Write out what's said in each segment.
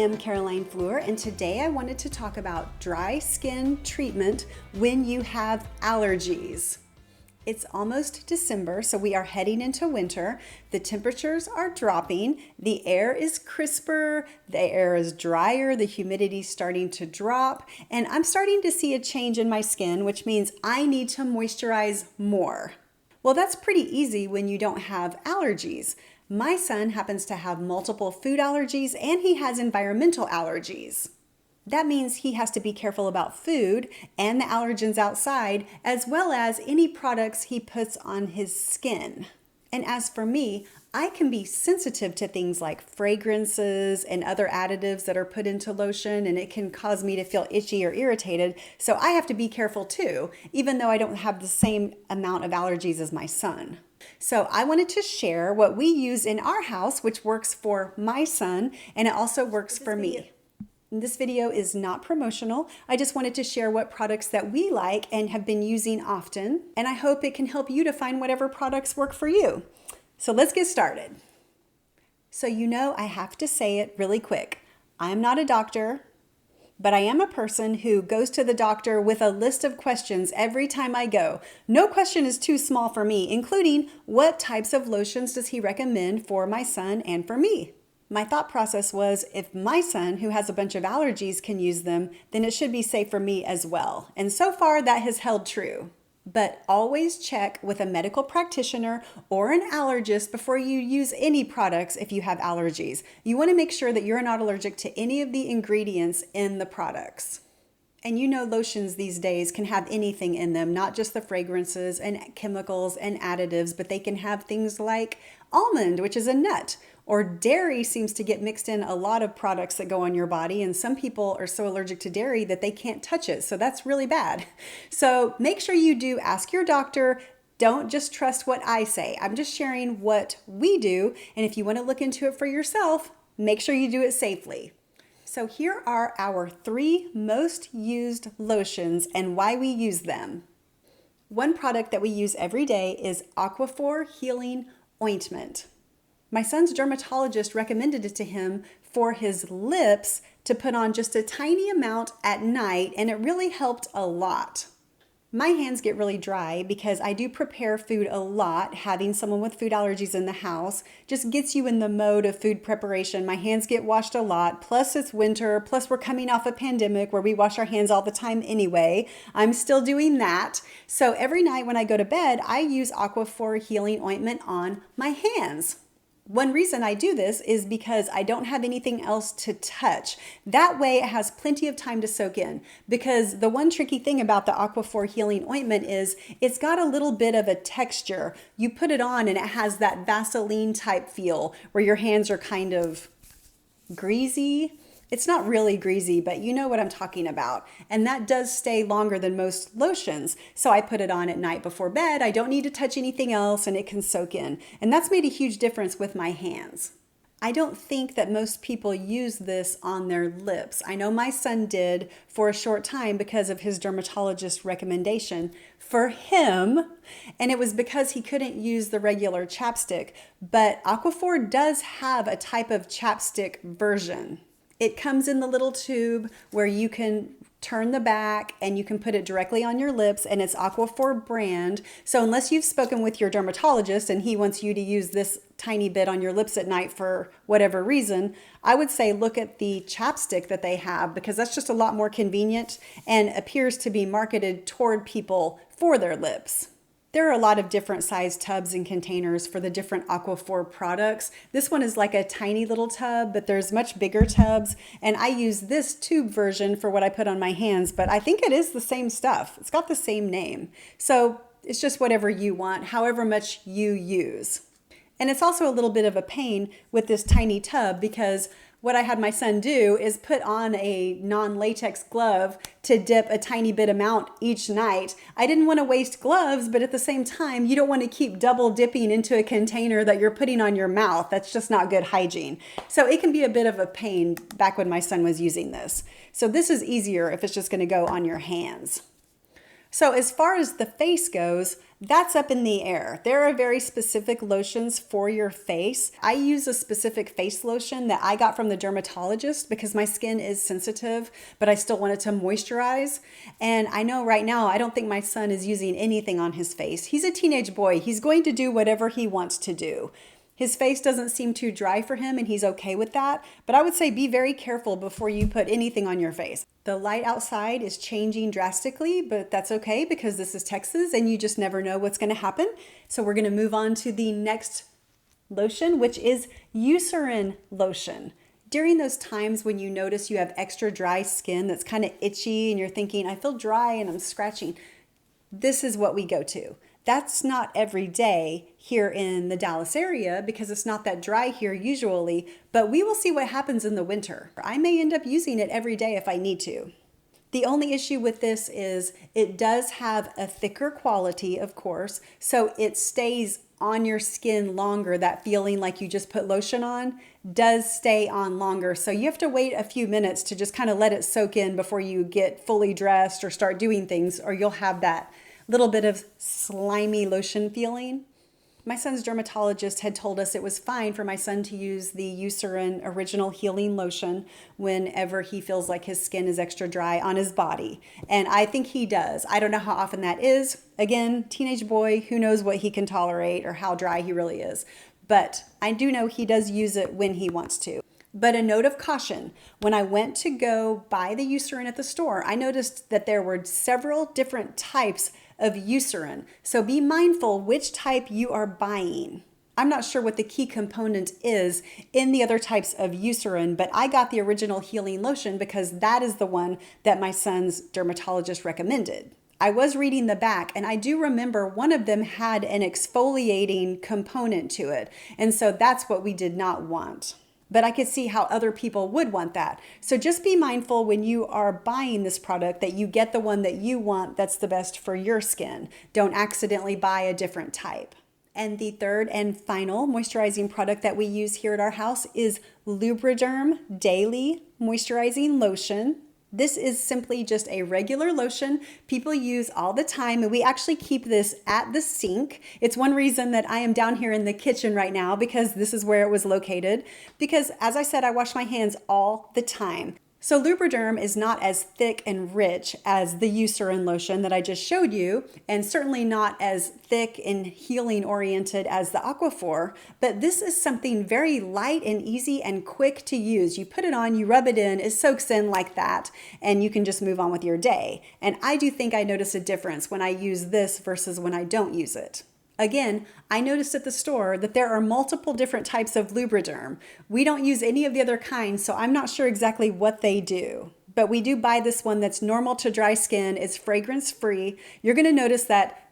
am Fleur, and today I wanted to talk about dry skin treatment when you have allergies. It's almost December, so we are heading into winter. The temperatures are dropping, the air is crisper, the air is drier, the humidity's starting to drop, and I'm starting to see a change in my skin, which means I need to moisturize more. Well, that's pretty easy when you don't have allergies. My son happens to have multiple food allergies and he has environmental allergies. That means he has to be careful about food and the allergens outside, as well as any products he puts on his skin. And as for me, I can be sensitive to things like fragrances and other additives that are put into lotion, and it can cause me to feel itchy or irritated. So I have to be careful too, even though I don't have the same amount of allergies as my son. So I wanted to share what we use in our house, which works for my son, and it also works for me. This video is not promotional. I just wanted to share what products that we like and have been using often, and I hope it can help you to find whatever products work for you. So let's get started. So you know I have to say it really quick. I am not a doctor, but I am a person who goes to the doctor with a list of questions every time I go. No question is too small for me, including what types of lotions does he recommend for my son and for me. My thought process was, if my son, who has a bunch of allergies, can use them, then it should be safe for me as well. And so far that has held true. But always check with a medical practitioner or an allergist before you use any products if you have allergies. You want to make sure that you're not allergic to any of the ingredients in the products. And you know lotions these days can have anything in them, not just the fragrances and chemicals and additives, but they can have things like almond, which is a nut, or dairy seems to get mixed in a lot of products that go on your body, and some people are so allergic to dairy that they can't touch it, so that's really bad. So make sure you do ask your doctor. Don't just trust what I say. I'm just sharing what we do, and if you want to look into it for yourself, make sure you do it safely. So here are our 3 most used lotions and why we use them. One product that we use every day is Aquaphor Healing Ointment. My son's dermatologist recommended it to him for his lips to put on just a tiny amount at night, and it really helped a lot. My hands get really dry because I do prepare food a lot. Having someone with food allergies in the house just gets you in the mode of food preparation. My hands get washed a lot, plus it's winter, plus we're coming off a pandemic where we wash our hands all the time anyway. I'm still doing that. So every night when I go to bed, I use Aquaphor Healing Ointment on my hands. One reason I do this is because I don't have anything else to touch. That way it has plenty of time to soak in, because the one tricky thing about the Aquaphor Healing Ointment is it's got a little bit of a texture. You put it on and it has that Vaseline type feel where your hands are kind of greasy. It's not really greasy, but you know what I'm talking about. And that does stay longer than most lotions. So I put it on at night before bed. I don't need to touch anything else and it can soak in. And that's made a huge difference with my hands. I don't think that most people use this on their lips. I know my son did for a short time because of his dermatologist's recommendation for him. And it was because he couldn't use the regular chapstick. But Aquaphor does have a type of chapstick version. It comes in the little tube where you can turn the back and you can put it directly on your lips, and it's Aquaphor brand. So unless you've spoken with your dermatologist and he wants you to use this tiny bit on your lips at night for whatever reason, I would say look at the chapstick that they have, because that's just a lot more convenient and appears to be marketed toward people for their lips. There are a lot of different size tubs and containers for the different Aquaphor products. This one is like a tiny little tub, but there's much bigger tubs. And I use this tube version for what I put on my hands, but I think it is the same stuff. It's got the same name. So it's just whatever you want, however much you use. And it's also a little bit of a pain with this tiny tub, because what I had my son do is put on a non-latex glove to dip a tiny bit amount each night. I didn't want to waste gloves, but at the same time, you don't want to keep double dipping into a container that you're putting on your mouth. That's just not good hygiene. So it can be a bit of a pain back when my son was using this. So this is easier if it's just going to go on your hands. So as far as the face goes, that's up in the air. There are very specific lotions for your face. I use a specific face lotion that I got from the dermatologist because my skin is sensitive, but I still wanted to moisturize. And I know right now, I don't think my son is using anything on his face. He's a teenage boy. He's going to do whatever he wants to do. His face doesn't seem too dry for him and he's okay with that. But I would say be very careful before you put anything on your face. The light outside is changing drastically, but that's okay because this is Texas and you just never know what's going to happen. So we're going to move on to the next lotion, which is Eucerin lotion. During those times when you notice you have extra dry skin that's kind of itchy and you're thinking, I feel dry and I'm scratching, this is what we go to. That's not every day here in the Dallas area because it's not that dry here usually, but we will see what happens in the winter. I may end up using it every day if I need to. The only issue with this is it does have a thicker quality, of course, so it stays on your skin longer. That feeling like you just put lotion on does stay on longer. So you have to wait a few minutes to just kind of let it soak in before you get fully dressed or start doing things, or you'll have that little bit of slimy lotion feeling. My son's dermatologist had told us it was fine for my son to use the Eucerin Original Healing Lotion whenever he feels like his skin is extra dry on his body. And I think he does. I don't know how often that is. Again, teenage boy, who knows what he can tolerate or how dry he really is. But I do know he does use it when he wants to. But a note of caution, when I went to go buy the Eucerin at the store, I noticed that there were several different types of Eucerin. So be mindful which type you are buying. I'm not sure what the key component is in the other types of Eucerin, but I got the Original Healing Lotion because that is the one that my son's dermatologist recommended. I was reading the back and I do remember one of them had an exfoliating component to it. And so that's what we did not want. But I could see how other people would want that. So just be mindful when you are buying this product that you get the one that you want that's the best for your skin. Don't accidentally buy a different type. And the third and final moisturizing product that we use here at our house is Lubriderm Daily Moisturizing Lotion. This is simply just a regular lotion people use all the time, and we actually keep this at the sink. It's one reason that I am down here in the kitchen right now because this is where it was located. Because as I said, I wash my hands all the time. So Lubriderm is not as thick and rich as the Eucerin lotion that I just showed you, and certainly not as thick and healing oriented as the Aquaphor, but this is something very light and easy and quick to use. You put it on, you rub it in, it soaks in like that, and you can just move on with your day. And I do think I notice a difference when I use this versus when I don't use it. Again, I noticed at the store that there are multiple different types of Lubriderm. We don't use any of the other kinds, so I'm not sure exactly what they do. But we do buy this one that's normal to dry skin. It's fragrance free. You're going to notice that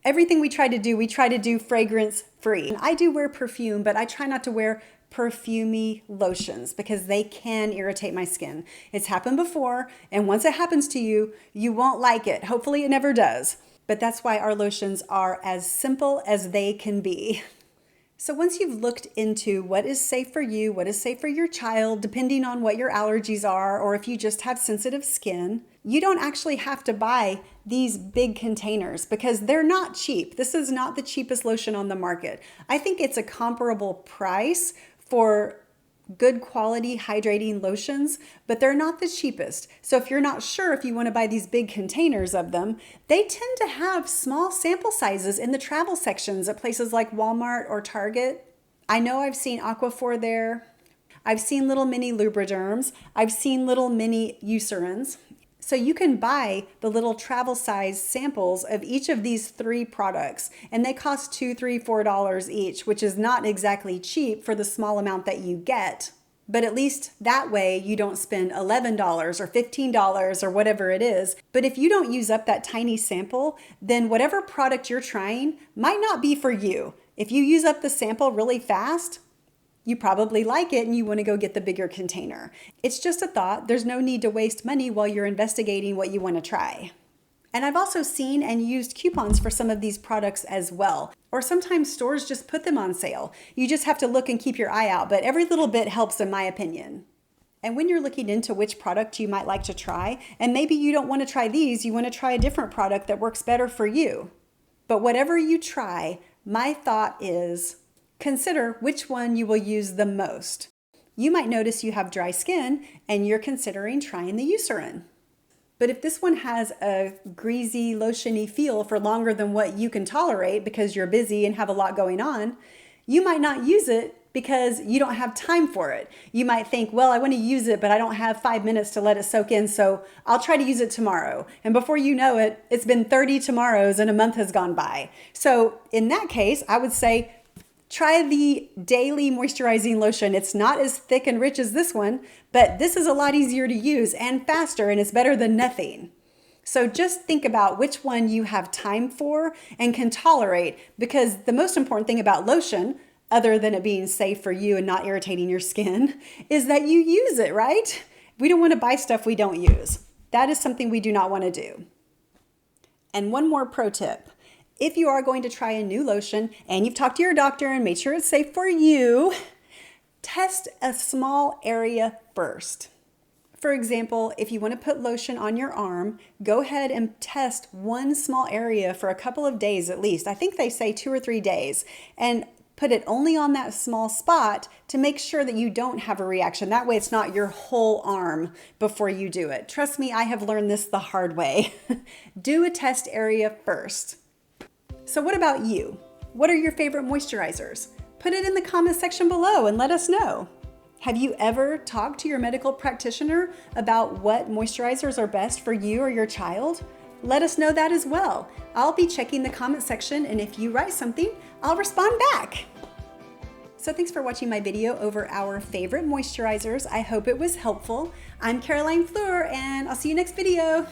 everything we try to do fragrance free. I do wear perfume, but I try not to wear perfumey lotions because they can irritate my skin. It's happened before, and once it happens to you, you won't like it. Hopefully it never does. But that's why our lotions are as simple as they can be. So once you've looked into what is safe for you, what is safe for your child, depending on what your allergies are, or if you just have sensitive skin, you don't actually have to buy these big containers because they're not cheap. This is not the cheapest lotion on the market. I think it's a comparable price for good quality hydrating lotions, but they're not the cheapest. So if you're not sure if you want to buy these big containers of them, they tend to have small sample sizes in the travel sections at places like Walmart or Target. I know I've seen Aquaphor there. I've seen little mini Lubriderms. I've seen little mini Eucerins. So you can buy the little travel size samples of each of these 3 products, and they cost $2, $3, $4 each, which is not exactly cheap for the small amount that you get. But at least that way you don't spend $11 or $15 or whatever it is. But if you don't use up that tiny sample, then whatever product you're trying might not be for you. If you use up the sample really fast, you probably like it and you want to go get the bigger container. It's just a thought. There's no need to waste money while you're investigating what you want to try. And I've also seen and used coupons for some of these products as well. Or sometimes stores just put them on sale. You just have to look and keep your eye out, but every little bit helps in my opinion. And when you're looking into which product you might like to try, and maybe you don't want to try these, you want to try a different product that works better for you. But whatever you try, my thought is consider which one you will use the most. You might notice you have dry skin and you're considering trying the Eucerin. But if this one has a greasy, lotiony feel for longer than what you can tolerate because you're busy and have a lot going on, you might not use it because you don't have time for it. You might think, well, I want to use it, but I don't have 5 minutes to let it soak in, so I'll try to use it tomorrow. And before you know it, it's been 30 tomorrows and a month has gone by. So in that case, I would say, try the daily moisturizing lotion. It's not as thick and rich as this one, but this is a lot easier to use and faster, and it's better than nothing. So just think about which one you have time for and can tolerate, because the most important thing about lotion, other than it being safe for you and not irritating your skin, is that you use it, right? We don't want to buy stuff we don't use. That is something we do not want to do. And one more pro tip. If you are going to try a new lotion and you've talked to your doctor and made sure it's safe for you, test a small area first. For example, if you want to put lotion on your arm, go ahead and test one small area for a couple of days at least. I think they say 2 or 3 days. And put it only on that small spot to make sure that you don't have a reaction. That way it's not your whole arm before you do it. Trust me, I have learned this the hard way. Do a test area first. So what about you? What are your favorite moisturizers? Put it in the comment section below and let us know. Have you ever talked to your medical practitioner about what moisturizers are best for you or your child? Let us know that as well. I'll be checking the comment section, and if you write something, I'll respond back. So thanks for watching my video over our favorite moisturizers. I hope it was helpful. I'm Fleur, and I'll see you next video.